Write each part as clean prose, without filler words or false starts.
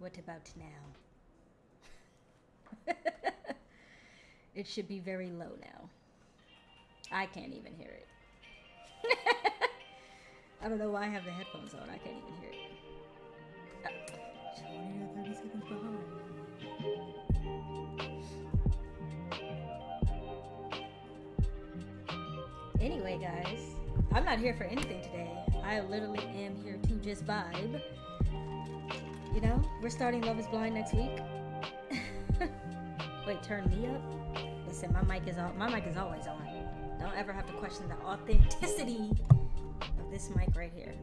What about now? It should be very low now. I can't even hear it. I don't know why I have the headphones on. I can't even hear it. 20 or 30 seconds behind. Anyway, guys, I'm not here for anything today. I literally am here to just vibe. You know, we're starting Love is Blind next week. Wait, turn me up? Listen, my mic is always on. Don't ever have to question the authenticity of this mic right here.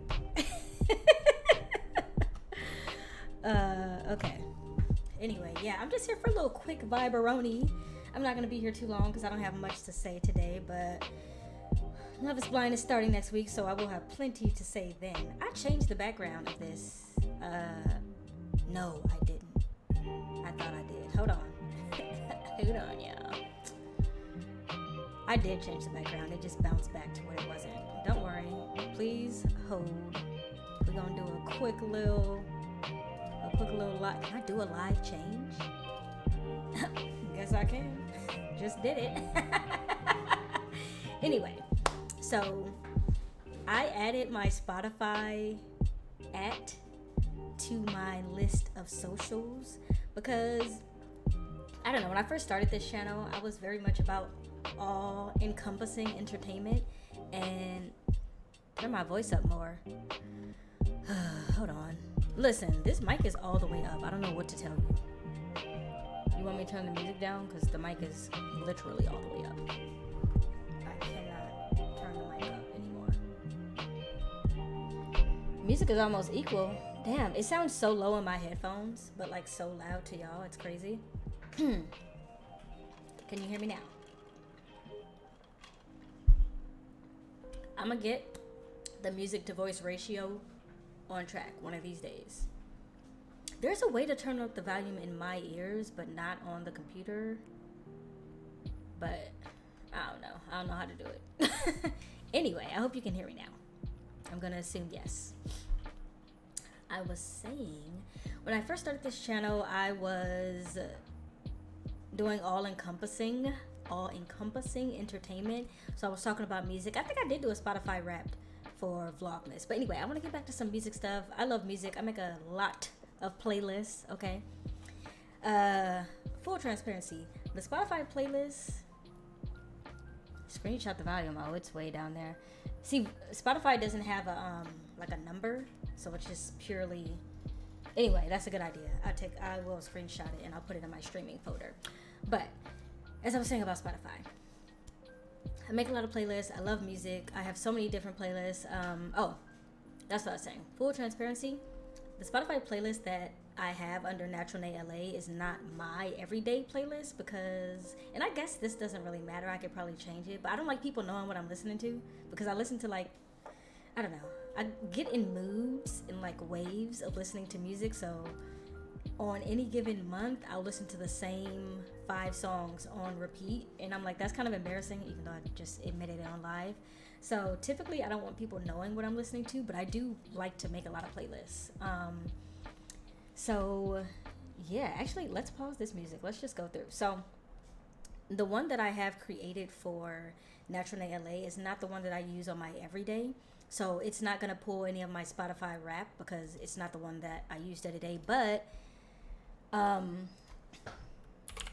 Okay. Anyway, yeah, I'm just here for a little quick vibe-a-roni. I'm not going to be here too long because I don't have much to say today, but Love is Blind is starting next week, so I will have plenty to say then. I changed the background of this. No, I didn't. I thought I did. Hold on. Hold on, y'all. I did change the background. It just bounced back to what it wasn't. Don't worry. Please hold. We're going to do a quick little live. Can I do a live change? Guess I can. Just did it. Anyway, so I added my Spotify to my list of socials because I don't know, when I first started this channel, I was very much about all encompassing entertainment and turn my voice up more. Hold on. Listen, this mic is all the way up. I don't know what to tell you. You want me to turn the music down? Because the mic is literally all the way up. I cannot turn the mic up anymore. Music is almost equal. Damn, it sounds so low in my headphones, but like so loud to y'all. It's crazy. Can you hear me now? I'm gonna get the music to voice ratio on track one of these days. There's a way to turn up the volume in my ears, but not on the computer. But I don't know. I don't know how to do it. Anyway, I hope you can hear me now. I'm gonna assume yes. I was saying, when I first started this channel, I was doing all-encompassing entertainment. So I was talking about music. I think I did do a Spotify Wrapped for Vlogmas. But anyway, I want to get back to some music stuff. I love music. I make a lot of playlists, okay? Full transparency. The Spotify playlist, screenshot the volume. Oh, it's way down there. See, Spotify doesn't have a like a number, so it's just purely. Anyway, that's a good idea. I will screenshot it and I'll put it in my streaming folder. But as I was saying about Spotify, I make a lot of playlists. I love music. I have so many different playlists. Oh, that's what I was saying. Full transparency. The Spotify playlist that I have under Natural Nae LA is not my everyday playlist because, and I guess this doesn't really matter. I could probably change it, but I don't like people knowing what I'm listening to because I listen to like, I don't know. I get in moods and like waves of listening to music. So on any given month, I'll listen to the same 5 songs on repeat. And I'm like, that's kind of embarrassing, even though I just admitted it on live. So typically I don't want people knowing what I'm listening to, but I do like to make a lot of playlists. So yeah, actually let's pause this music. Let's just go through. So the one that I have created for Natural Nae LA is not the one that I use on my everyday. So it's not going to pull any of my Spotify rap because it's not the one that I use day to day, but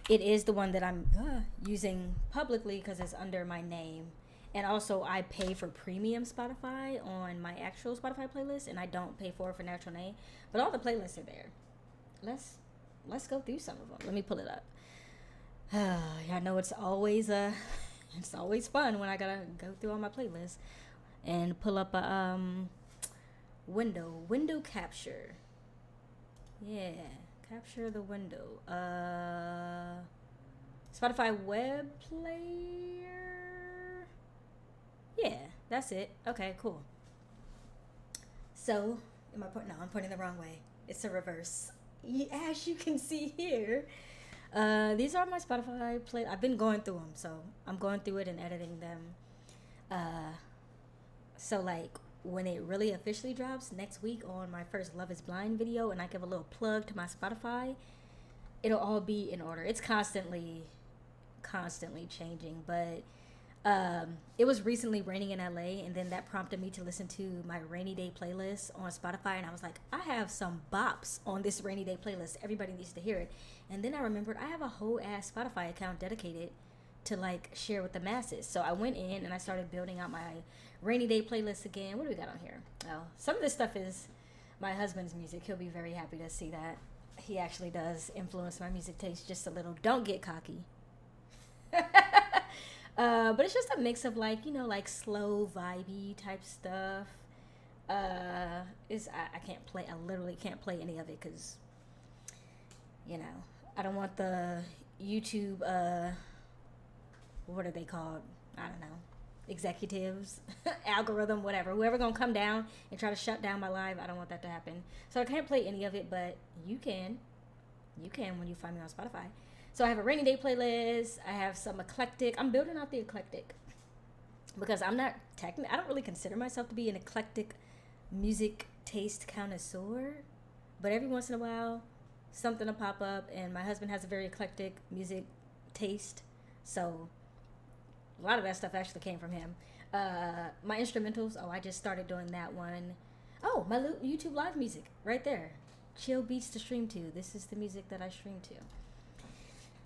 it is the one that I'm using publicly because it's under my name. And also I pay for premium Spotify on my actual Spotify playlist, and I don't pay for it for Natural Nae, but all the playlists are there. Let's go through some of them. Let me pull it up. I know it's always fun when I gotta go through all my playlists and pull up a window capture. Yeah, capture the window. Spotify web player. Yeah, that's it. Okay, cool. So, I'm pointing the wrong way. It's a reverse. As you can see here, these are my Spotify play. I've been going through them, so I'm going through it and editing them. So like when it really officially drops next week on my first Love is Blind video, and I give a little plug to my Spotify, it'll all be in order. It's constantly changing, but it was recently raining in LA, and then that prompted me to listen to my rainy day playlist on Spotify, and I was like, I have some bops on this rainy day playlist. Everybody needs to hear it. And then I remembered I have a whole ass Spotify account dedicated to like share with the masses. So I went in and I started building out my rainy day playlist again. What do we got on here? Oh, some of this stuff is my husband's music. He'll be very happy to see that. He actually does influence my music taste just a little. Don't get cocky. But it's just a mix of like, you know, like slow vibey type stuff. I can't play. I literally can't play any of it because, you know, I don't want the YouTube. What are they called? I don't know. Executives, algorithm, whatever. Whoever gonna come down and try to shut down my live. I don't want that to happen. So I can't play any of it, but you can. You can when you find me on Spotify. So I have a rainy day playlist. I have some eclectic. I'm building out the eclectic because I'm not I don't really consider myself to be an eclectic music taste connoisseur. But every once in a while, something will pop up, and my husband has a very eclectic music taste. So a lot of that stuff actually came from him. My instrumentals. Oh, I just started doing that one. Oh, my YouTube live music right there. Chill beats to stream to. This is the music that I stream to.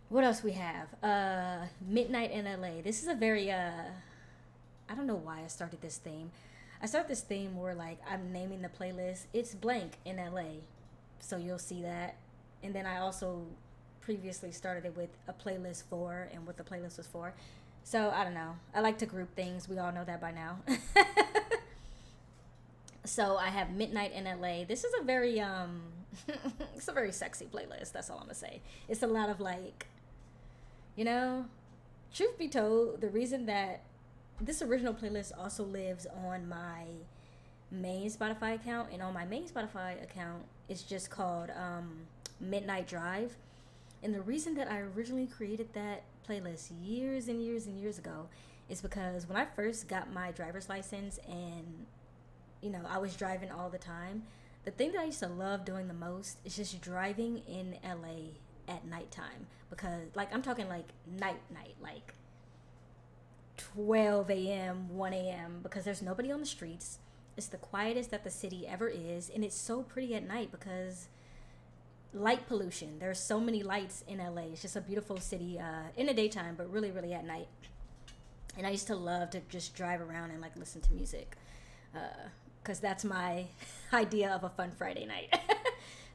What else we have? Midnight in LA. This is a very, I don't know why I started this theme. I started this theme where, like, I'm naming the playlist. It's blank in LA. So you'll see that. And then I also previously started it with a playlist for and what the playlist was for. So, I don't know. I like to group things. We all know that by now. So, I have Midnight in LA. This is a very, it's a very sexy playlist. That's all I'm going to say. It's a lot of, like, you know, truth be told, the reason that this original playlist also lives on my main Spotify account, and on my main Spotify account, it's just called Midnight Drive. And the reason that I originally created that playlist years and years and years ago is because when I first got my driver's license and, you know, I was driving all the time, the thing that I used to love doing the most is just driving in LA at nighttime. Because, like, I'm talking like night, like 12 a.m., 1 a.m., because there's nobody on the streets. It's the quietest that the city ever is, and it's so pretty at night because light pollution. There's so many lights in LA. It's just a beautiful city in the daytime, but really, really at night. And I used to love to just drive around and, like, listen to music because that's my idea of a fun Friday night.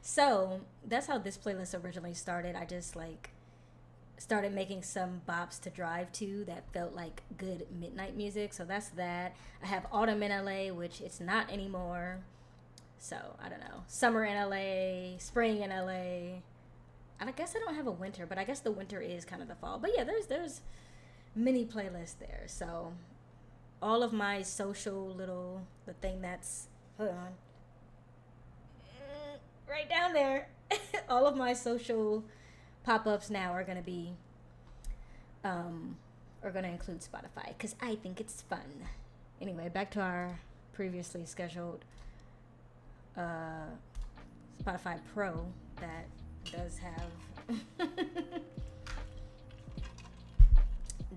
So that's how this playlist originally started. I just, like, started making some bops to drive to that felt like good midnight music. So that's that. I have Autumn in LA, which it's not anymore. So I don't know. Summer in LA, spring in LA. And I guess I don't have a winter, but I guess the winter is kind of the fall. But yeah, there's many playlists there. So all of my social the thing that's, hold on, right down there. All of my social pop-ups now are going to be are going to include Spotify because I think it's fun. Anyway, back to our previously scheduled Spotify Pro that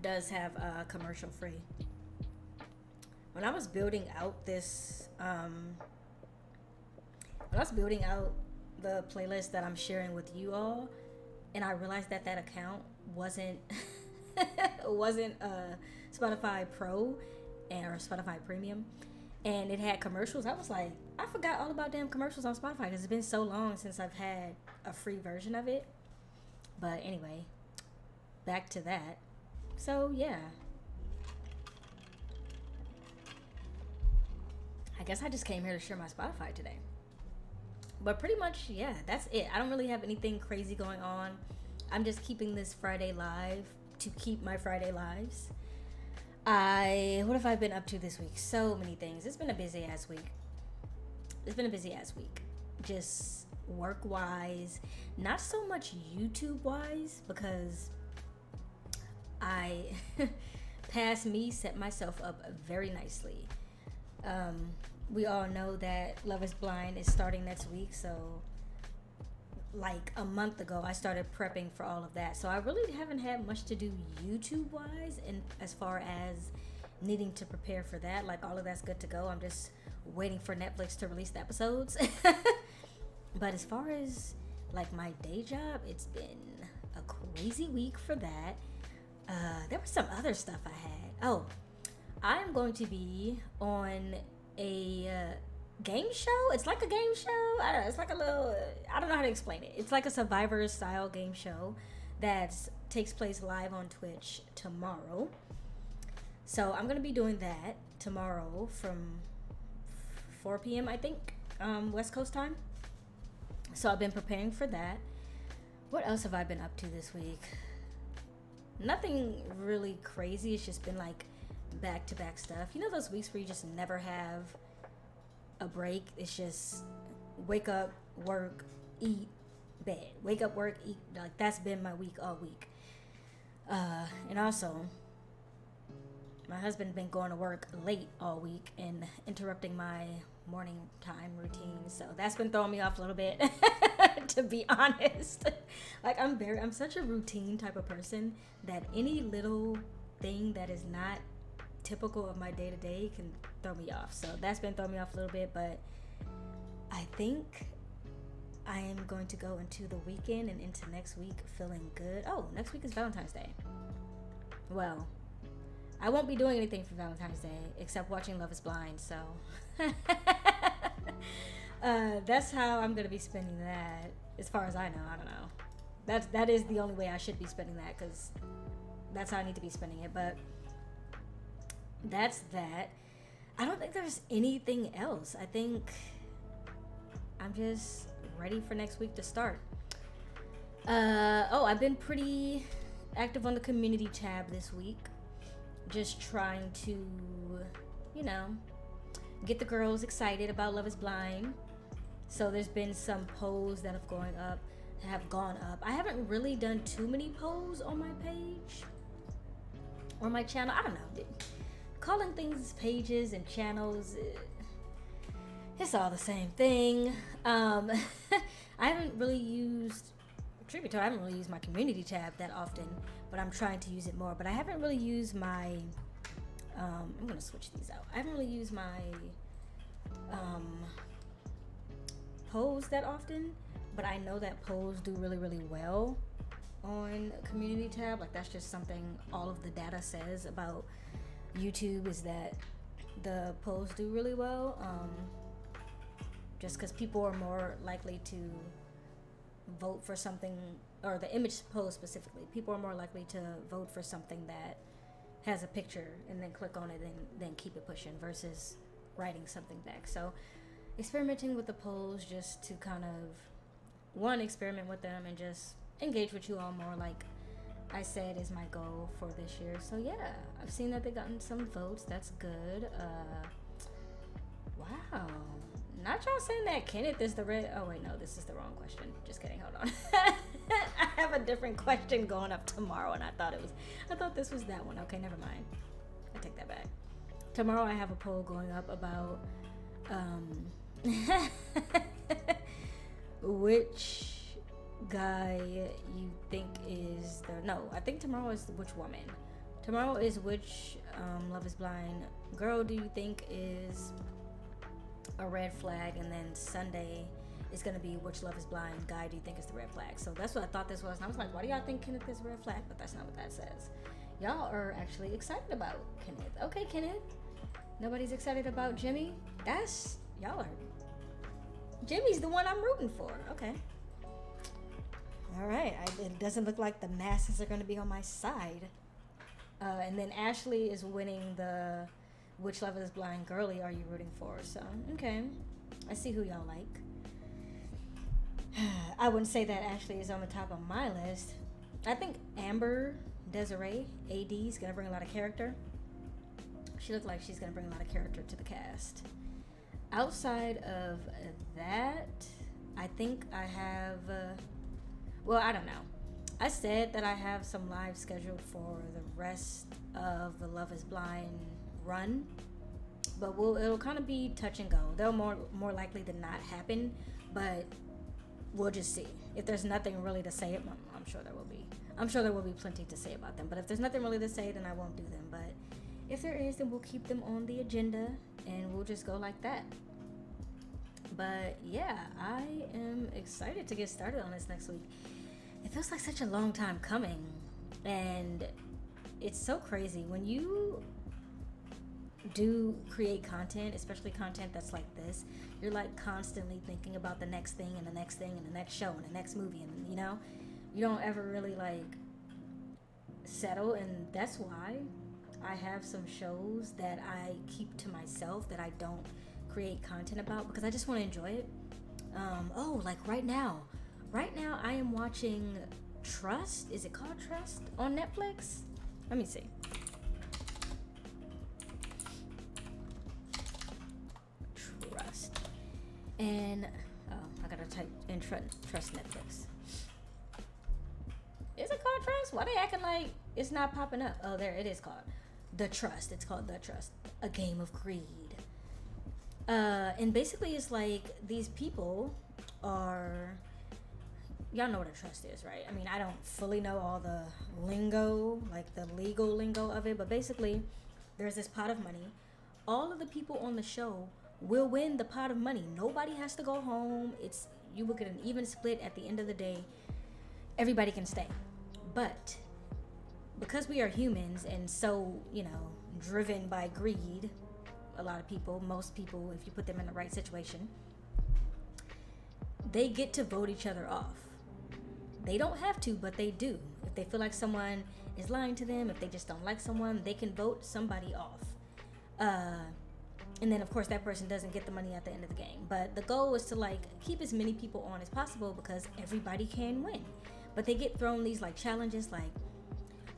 does have commercial free. When I was building out this the playlist that I'm sharing with you all, and I realized that account wasn't Spotify Pro or Spotify Premium, and it had commercials. I was like, I forgot all about damn commercials on Spotify because it's been so long since I've had a free version of it. But anyway, back to that. So yeah, I guess I just came here to share my Spotify today. But pretty much, yeah, that's it. I don't really have anything crazy going on. I'm just keeping this Friday live to keep my Friday lives. What have I been up to this week? So many things. It's been a busy ass week. Just work-wise. Not so much YouTube-wise because past me set myself up very nicely. we all know that Love is Blind is starting next week, so like a month ago I started prepping for all of that. So I really haven't had much to do YouTube wise, and as far as needing to prepare for that, like all of that's good to go. I'm just waiting for Netflix to release the episodes. But as far as like my day job, it's been a crazy week for that. There was some other stuff I had. Oh, I'm going to be on a game show. It's like a game show. I don't know. It's like a little. I don't know how to explain it. It's like a Survivor style game show that takes place live on Twitch tomorrow. So I'm gonna be doing that tomorrow from 4 p.m. I think, West Coast time. So I've been preparing for that. What else have I been up to this week? Nothing really crazy. It's just been like back-to-back stuff. You know those weeks where you just never have a break? It's just wake up, work, eat, bed. Wake up, work, eat. Like that's been my week all week. And also, my husband been going to work late all week and interrupting my morning time routine. So that's been throwing me off a little bit, to be honest. Like I'm such a routine type of person that any little thing that is not typical of my day to day can throw me off. So that's been throwing me off a little bit, but I think I am going to go into the weekend and into next week feeling good. Oh, next week is Valentine's Day. Well, I won't be doing anything for Valentine's Day except watching Love is Blind, so that's how I'm gonna be spending that. As far as I know, I don't know. That is the only way I should be spending that, because that's how I need to be spending it. But that's that. I don't think there's anything else. I think I'm just ready for next week to start. I've been pretty active on the community tab this week. Just trying to, get the girls excited about Love is Blind. So there's been some polls that have gone up. I haven't really done too many polls on my page or my channel. I don't know. Calling things pages and channels, it's all the same thing. I haven't really used I haven't really used my community tab that often, but I'm trying to use it more. But I haven't really used my I'm gonna switch these out. I haven't really used my polls that often, but I know that polls do really, really well on community tab. Like that's just something all of the data says about YouTube, is that the polls do really well. Just because people are more likely to vote for something, or the image poll specifically, people are more likely to vote for something that has a picture and then click on it and then keep it pushing versus writing something back. So experimenting with the polls just to kind of experiment with them and just engage with you all more, like I said, is my goal for this year. So yeah, I've seen that they've gotten some votes. That's good. Wow. Not y'all saying that Kenneth is the red. Oh wait, no, this is the wrong question. Just kidding. Hold on. I have a different question going up tomorrow, and I thought this was that one. Okay, never mind. I take that back. Tomorrow I have a poll going up about which guy you think is I think tomorrow is which woman. Tomorrow is which Love is Blind girl do you think is a red flag, and then Sunday is going to be which Love is Blind guy do you think is the red flag. So that's what I thought this was, and I was like, why do y'all think Kenneth is a red flag? But that's not what that says. Y'all are actually excited about Kenneth. Okay, Kenneth. Nobody's excited about Jimmy? Y'all are. Jimmy's the one I'm rooting for. Okay. All right. It doesn't look like the masses are going to be on my side. And then Ashley is winning the which Love is Blind girly are you rooting for? So, okay. I see who y'all like. I wouldn't say that Ashley is on the top of my list. I think Amber Desiree, AD, is going to bring a lot of character. She looked like she's going to bring a lot of character to the cast. Outside of that, I think I have... I don't know. I said that I have some live scheduled for the rest of the Love is Blind run. but it'll kind of be touch and go. They'll more likely than not happen, but we'll just see. If there's nothing really to say, I'm sure there will be. I'm sure there will be plenty to say about them. But if there's nothing really to say, then I won't do them. But if there is, then we'll keep them on the agenda, and we'll just go like that. But yeah, I am excited to get started on this next week. It feels like such a long time coming, and it's so crazy when you do create content, especially content that's like this. You're like constantly thinking about the next thing and the next thing and the next show and the next movie, and you don't ever really like settle. And that's why I have some shows that I keep to myself that I don't create content about, because I just want to enjoy it. Like right now I am watching Trust. Is it called Trust on Netflix? Let me see. Trust. And I gotta type in Trust Netflix. Is it called Trust? Why they acting like it's not popping up? Oh, there it is, called The Trust. It's called The Trust, a game of greed. And basically it's like these people are, y'all know what a trust is, right? I mean, I don't fully know all the lingo, like the legal lingo of it, but basically there's this pot of money. All of the people on the show will win the pot of money. Nobody has to go home. You will get an even split at the end of the day. Everybody can stay. But because we are humans and so, driven by greed, a lot of people, most people, if you put them in the right situation, they get to vote each other off. They don't have to, but they do. If they feel like someone is lying to them, if they just don't like someone, they can vote somebody off. And then of course that person doesn't get the money at the end of the game. But the goal is to like keep as many people on as possible, because everybody can win. But they get thrown these like challenges like,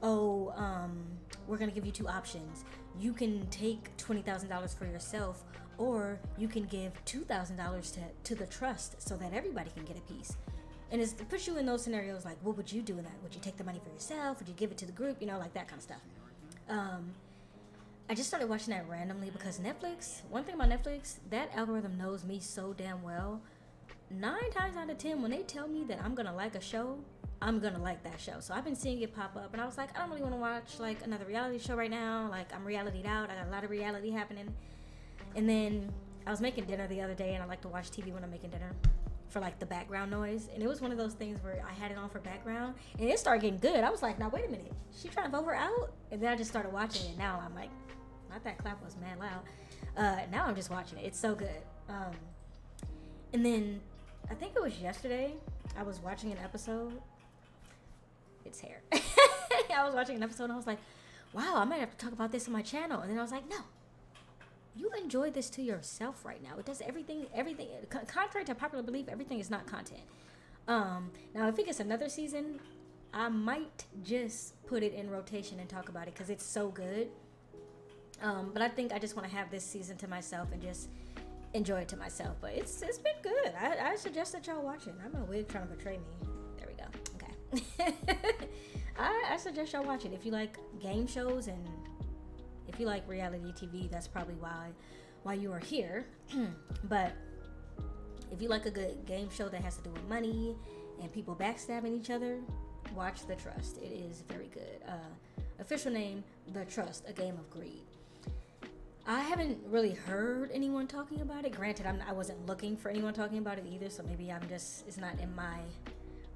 we're gonna give you two options. You can take $20,000 for yourself, or you can give $2,000 to the trust so that everybody can get a piece. And it puts you in those scenarios like, what would you do in that? Would you take the money for yourself? Would you give it to the group? Like that kind of stuff. I just started watching that randomly because Netflix, one thing about Netflix, that algorithm knows me so damn well. 9 times out of 10, when they tell me that I'm gonna like a show, I'm gonna like that show. So I've been seeing it pop up, and I was like, I don't really want to watch like another reality show right now. Like, I'm realitied out. I got a lot of reality happening. And then I was making dinner the other day, and I like to watch TV when I'm making dinner for like the background noise. And it was one of those things where I had it on for background, and it started getting good. I was like, now wait a minute, she trying to vote her out? And then I just started watching it. Now I'm like, not that clap was mad loud. Now I'm just watching it. It's so good. And then I think it was yesterday, I was watching an episode. It's hair. I was watching an episode and I was like, wow, I might have to talk about this on my channel. And then I was like, no, you enjoy this to yourself right now. It does everything, contrary to popular belief, everything is not content. Now if it gets another season, I might just put it in rotation and talk about it because it's so good. But I think I just want to have this season to myself and just enjoy it to myself. But it's been good. I suggest that y'all watch it. I'm a wig trying to betray me. There we go. Okay. I suggest y'all watch it. If you like game shows and if you like reality TV, that's probably why you are here. But if you like a good game show that has to do with money and people backstabbing each other, watch The Trust. It is very good. Official name, The Trust, a game of greed. I haven't really heard anyone talking about it. Granted, I wasn't looking for anyone talking about it either, so maybe it's not in my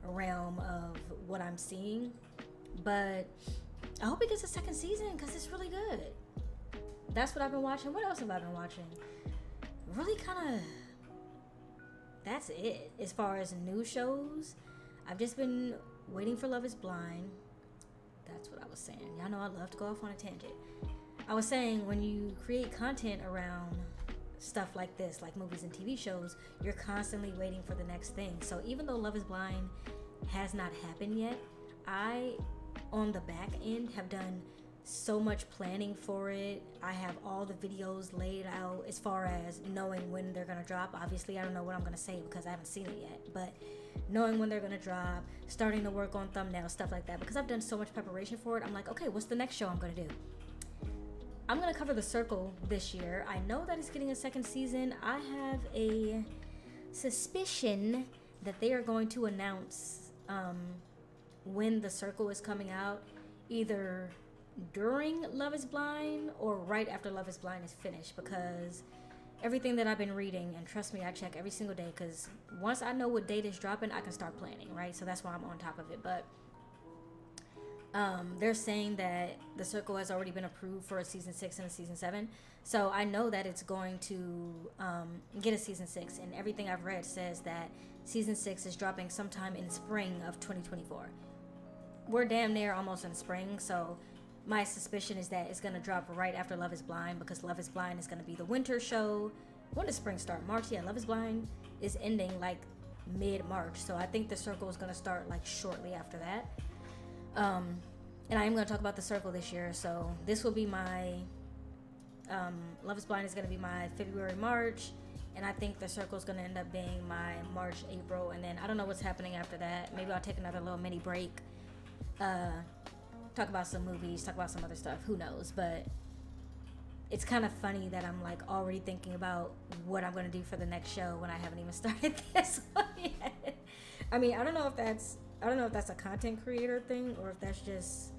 realm of what I'm seeing. But I hope it gets a second season because it's really good. That's what I've been watching. What else have I been watching? Really kind of, that's it. As far as new shows, I've just been waiting for Love is Blind. That's what I was saying. Y'all know I love to go off on a tangent. I was saying, when you create content around stuff like this, like movies and TV shows, you're constantly waiting for the next thing. So even though Love is Blind has not happened yet, I, on the back end, have done so much planning for it. I have all the videos laid out as far as knowing when they're going to drop. Obviously, I don't know what I'm going to say because I haven't seen it yet, but knowing when they're going to drop, starting to work on thumbnails, stuff like that. Because I've done so much preparation for it, I'm like, okay, what's the next show I'm going to do? I'm gonna cover The Circle this year. I know that it's getting a second season. I have a suspicion that they are going to announce when The Circle is coming out, either during Love is Blind or right after Love is Blind is finished, because everything that I've been reading, and trust me, I check every single day, because once I know what date is dropping, I can start planning, right? So that's why I'm on top of it. But they're saying that The Circle has already been approved for a season 6 and a season 7. So I know that it's going to get a season 6, and everything I've read says that season 6 is dropping sometime in spring of 2024. We're damn near almost in spring, so my suspicion is that it's going to drop right after Love is Blind, because Love is Blind is going to be the winter show. When does spring start? March? Yeah, Love is Blind is ending like mid-March, so I think The Circle is going to start like shortly after that. And I am going to talk about The Circle this year, so this will be my Love is Blind is going to be my February, March, and I think The Circle is going to end up being my March, April, and then I don't know what's happening after that. Maybe I'll take another little mini break, talk about some movies, talk about some other stuff, who knows. But it's kind of funny that I'm like already thinking about what I'm going to do for the next show when I haven't even started this one yet. I mean, I don't know if that's a content creator thing or if that's just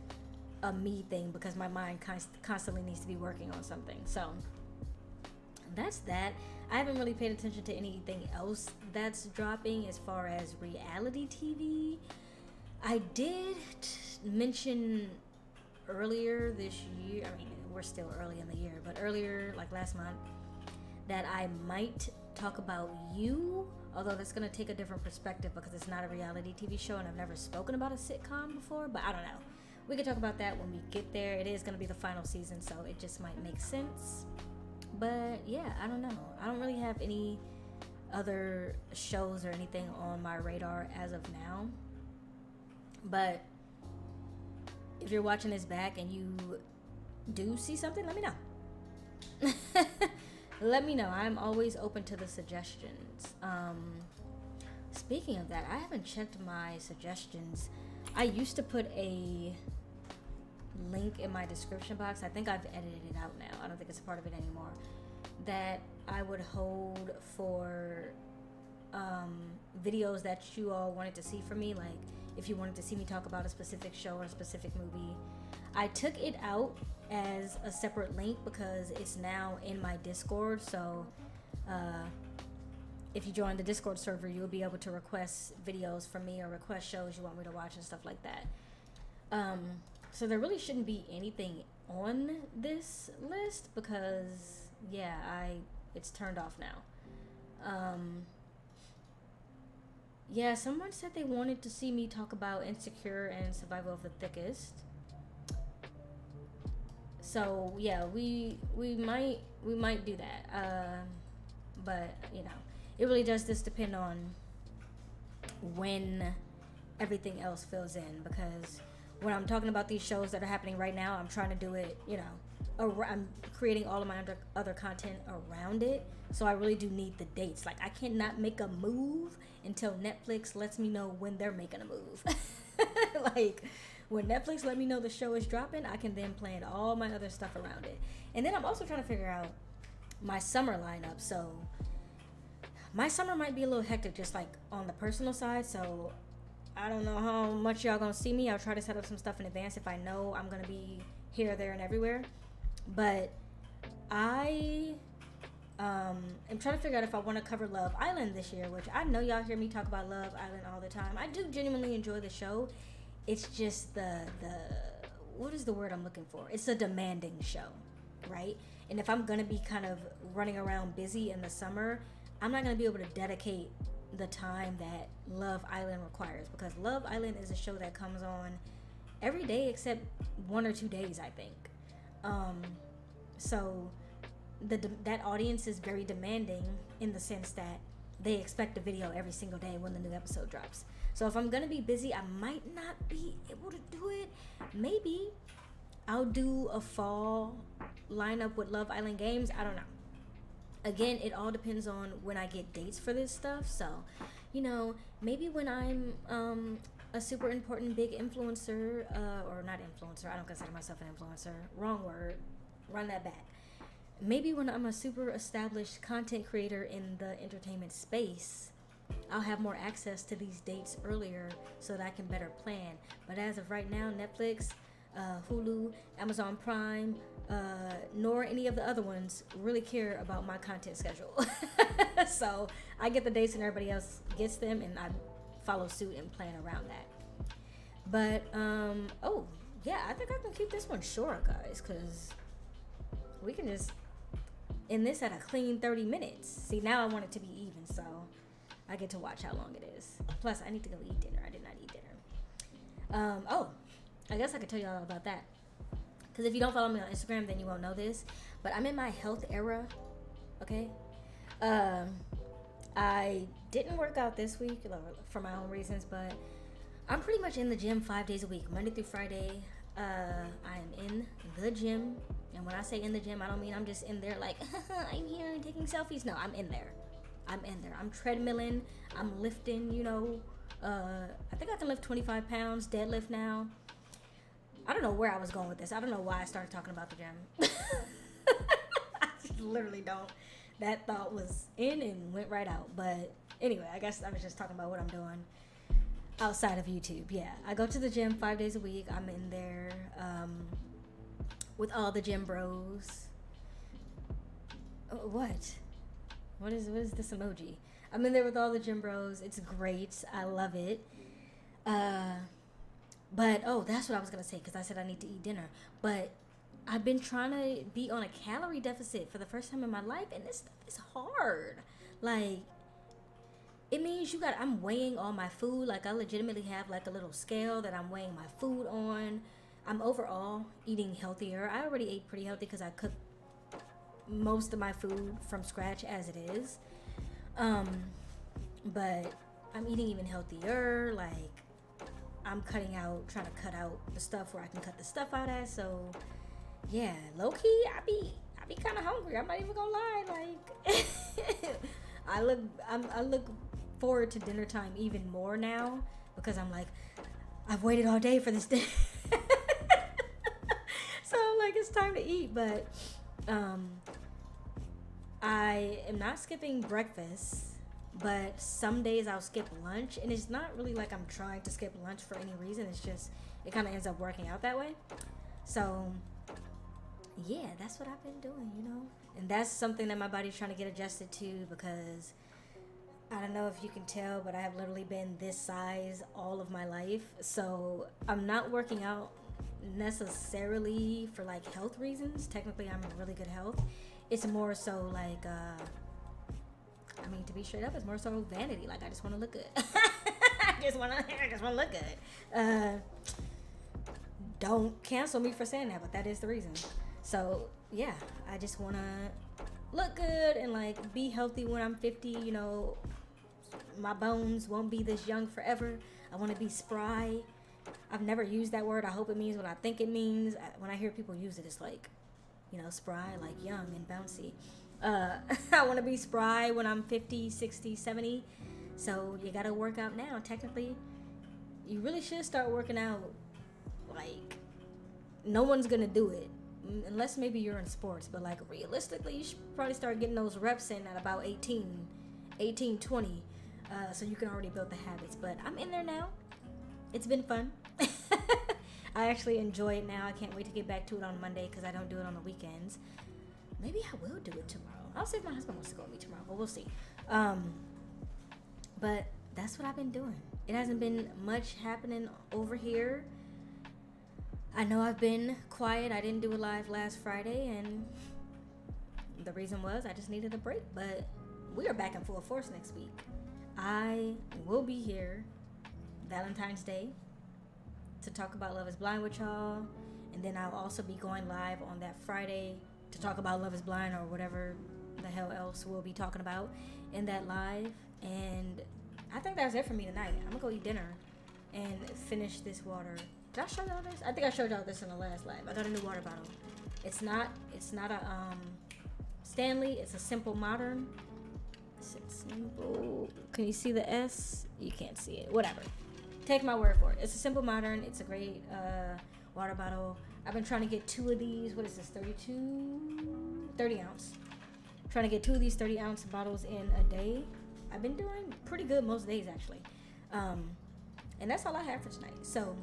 a me thing, because my mind constantly needs to be working on something. So that's that. I haven't really paid attention to anything else that's dropping as far as reality TV. I did mention earlier this year, I mean, we're still early in the year, but earlier, like last month, that I might talk about You, although that's going to take a different perspective because it's not a reality TV show and I've never spoken about a sitcom before, but I don't know. We can talk about that when we get there. It is going to be the final season, so it just might make sense. But yeah, I don't know. I don't really have any other shows or anything on my radar as of now. But if you're watching this back and you do see something, let me know. Let me know. I'm always open to the suggestions. Speaking of that, I haven't checked my suggestions. I used to put a link in my description box. I think I've edited it out now. I don't think it's a part of it anymore. That I would hold for videos that you all wanted to see from me. Like if you wanted to see me talk about a specific show or a specific movie. I took it out as a separate link because it's now in my Discord. So if you join the Discord server, you'll be able to request videos from me or request shows you want me to watch and stuff like that. So there really shouldn't be anything on this list because, yeah, it's turned off now. Yeah, someone said they wanted to see me talk about Insecure and Survival of the Thickest. So yeah, we might do that. But you know, it really does just depend on when everything else fills in, because when I'm talking about these shows that are happening right now, I'm trying to do it, you know, I'm creating all of my other content around it. So I really do need the dates. Like I cannot make a move until Netflix lets me know when they're making a move. Like when Netflix let me know the show is dropping, I can then plan all my other stuff around it. And then I'm also trying to figure out my summer lineup. So my summer might be a little hectic, just like on the personal side. So I don't know how much y'all gonna see me. I'll try to set up some stuff in advance if I know I'm gonna be here, there, and everywhere. But I am trying to figure out if I want to cover Love Island this year, which I know y'all hear me talk about Love Island all the time. I do genuinely enjoy the show. It's just the what is the word I'm looking for? It's a demanding show, right? And if I'm gonna be kind of running around busy in the summer, I'm not gonna be able to dedicate the time that Love Island requires, because Love Island is a show that comes on every day except 1 or 2 days, I think. So that audience is very demanding in the sense that they expect a video every single day when the new episode drops. So if I'm gonna be busy, I might not be able to do it. Maybe I'll do a fall lineup with Love Island games. I don't know. Again, it all depends on when I get dates for this stuff. So, you know, maybe when I'm a super important big influencer, or not influencer, I don't consider myself an influencer, wrong word. run that back. Maybe when I'm a super established content creator in the entertainment space, I'll have more access to these dates earlier so that I can better plan. But as of right now, Netflix, Hulu, Amazon Prime, nor any of the other ones really care about my content schedule. So I get the dates and everybody else gets them, and I follow suit and plan around that. But oh yeah, I think I can keep this one short, guys, because we can just end this at a clean 30 minutes. See, now I want it to be even, so I get to watch how long it is. Plus, I need to go eat dinner. I did not eat dinner. Oh, I guess I could tell you all about that. Because if you don't follow me on Instagram, then you won't know this. But I'm in my health era, okay? I didn't work out this week for my own reasons, but I'm pretty much in the gym 5 days a week, Monday through Friday. I am in the gym. And when I say in the gym, I don't mean I'm just in there like, I'm here and taking selfies. No, I'm in there. I'm treadmilling. I'm lifting, I think I can lift 25 pounds, deadlift now. I don't know where I was going with this. I don't know why I started talking about the gym. I just literally don't. That thought was in and went right out. But anyway, I guess I was just talking about what I'm doing outside of YouTube. Yeah, I go to the gym 5 days a week. I'm in there with all the gym bros. What is this emoji? I'm in there with all the gym bros. It's great. I love it. But that's what I was gonna say, because I said I need to eat dinner. But I've been trying to be on a calorie deficit for the first time in my life, and this stuff is hard. Like, it means I'm weighing all my food. Like, I legitimately have like a little scale that I'm weighing my food on. I'm overall eating healthier. I already ate pretty healthy because I cooked most of my food from scratch as it is. But I'm eating even healthier. Like, I'm trying to cut out the stuff where I can cut the stuff out at. So yeah, low key, I be kind of hungry. I'm not even gonna lie. Like, I look forward to dinner time even more now, because I'm like, I've waited all day for this day. So I'm like, it's time to eat. But I am not skipping breakfast, but some days I'll skip lunch, and it's not really like I'm trying to skip lunch for any reason. It's just, it kind of ends up working out that way. So yeah, that's what I've been doing, and that's something that my body's trying to get adjusted to, because I don't know if you can tell, but I have literally been this size all of my life. So I'm not working out necessarily for like health reasons. Technically, I'm in really good health. It's more so like, to be straight up, it's more so vanity. Like, I just want to look good. I just want to look good. Don't cancel me for saying that, but that is the reason. So yeah, I just want to look good and like be healthy when I'm 50. My bones won't be this young forever. I want to be spry. I've never used that word. I hope it means what I think it means. When I hear people use it, it's like, spry, like young and bouncy. I want to be spry when I'm 50, 60, 70. So you got to work out now. Technically, you really should start working out. Like, no one's going to do it unless maybe you're in sports. But like, realistically, you should probably start getting those reps in at about 18, 20. So you can already build the habits. But I'm in there now. It's been fun. I actually enjoy it now. I can't wait to get back to it on Monday, because I don't do it on the weekends. Maybe I will do it tomorrow. I'll see if my husband wants to go with me tomorrow, but we'll see. But that's what I've been doing. It hasn't been much happening over here. I know I've been quiet. I didn't do a live last Friday, and the reason was I just needed a break. But we are back in full force next week. I will be here Valentine's Day to talk about Love is Blind with y'all, and then I'll also be going live on that Friday to talk about Love is Blind, or whatever the hell else we'll be talking about in that live. And I think that's it for me tonight. I'm gonna go eat dinner and finish this water. Did I show y'all this? I think I showed y'all this in the last live. I got a new water bottle. It's not a Stanley. It's a Simple Modern. Is it Simple? Can you see the S? You can't see it. Whatever. Take my word for it. It's a Simple Modern. It's a great water bottle. I've been trying to get 2 of these. What is this? 30 ounce. Trying to get 2 of these 30 ounce bottles in a day. I've been doing pretty good most days actually. And that's all I have for tonight. So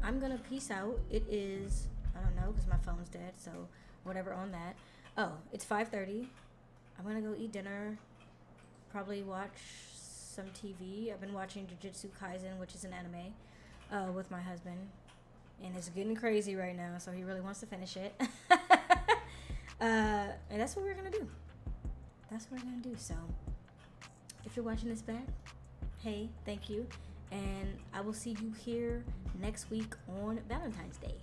I'm gonna peace out. It is, I don't know, because my phone's dead, so whatever on that. Oh, it's 5:30. I'm gonna go eat dinner. Probably watch some TV. I've been watching Jujutsu Kaisen, which is an anime, with my husband. And it's getting crazy right now, so he really wants to finish it. And that's what we're gonna do. That's what we're gonna do. So if you're watching this back, hey, thank you. And I will see you here next week on Valentine's Day.